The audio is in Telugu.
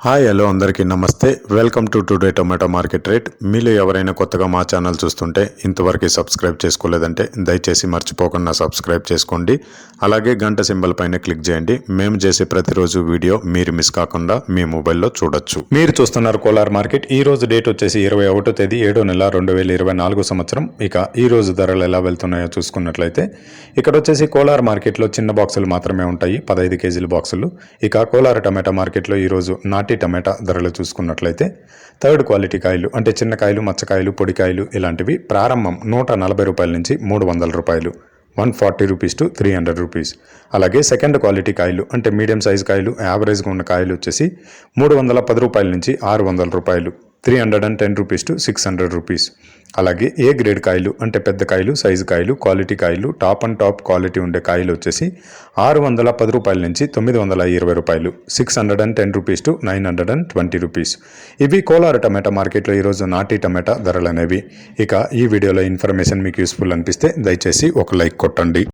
హాయ్ హలో అందరికీ నమస్తే. Welcome to today tomato market rate. మీలో ఎవరైనా కొత్తగా మా ఛానల్ చూస్తుంటే ఇంతవరకు సబ్స్క్రైబ్ చేసుకోలేదంటే దయచేసి మర్చిపోకుండా సబ్స్క్రైబ్ చేసుకోండి. అలాగే గంట సింబల్ పైన క్లిక్ చేయండి. మేము చేసే ప్రతిరోజు వీడియో మీరు మిస్ కాకుండా మీ మొబైల్లో చూడొచ్చు. మీరు చూస్తున్నారు కోలార్ మార్కెట్. ఈ రోజు డేట్ వచ్చేసి 21వ తేదీ 7వ నెల 2024 సంవత్సరం. ఇక ఈ రోజు ధరలు ఎలా వెళ్తున్నాయో చూసుకున్నట్లయితే ఇక్కడ వచ్చేసి కోలార్ మార్కెట్లో చిన్న బాక్సులు మాత్రమే ఉంటాయి, 15 కేజీల బాక్సులు. ఇక కోలార్ టమాటా మార్కెట్లో ఈరోజు నాటి టమాటా ధరలు చూసుకున్నట్లయితే థర్డ్ క్వాలిటీ కాయలు అంటే చిన్న కాయలు, మచ్చకాయలు, పొడికాయలు ఇలాంటివి ప్రారంభం 140 రూపాయల నుంచి 300 రూపాయలు, 140 రూపీస్ టు 300 రూపీస్. అలాగే సెకండ్ క్వాలిటీ కాయలు అంటే మీడియం సైజు కాయలు, యావరేజ్గా ఉన్న కాయలు వచ్చేసి 310 రూపాయల నుంచి 600 రూపాయలు, 310 రూపీస్ టు 600 రూపీస్. అలాగే ఏ గ్రేడ్ కాయలు అంటే పెద్ద కాయలు, సైజు కాయలు, క్వాలిటీ కాయలు, టాప్ అండ్ టాప్ క్వాలిటీ ఉండే కాయలు వచ్చేసి 610 రూపాయల నుంచి 920 రూపాయలు, 610 రూపీస్ టు 920 రూపీస్. ఇవి కోలార్ టమాటా మార్కెట్లో ఈరోజు నాటి టమాటా ధరలు అనేవి. ఇక ఈ వీడియోలో ఇన్ఫర్మేషన్ మీకు యూస్ఫుల్ అనిపిస్తే దయచేసి ఒక లైక్ కొట్టండి.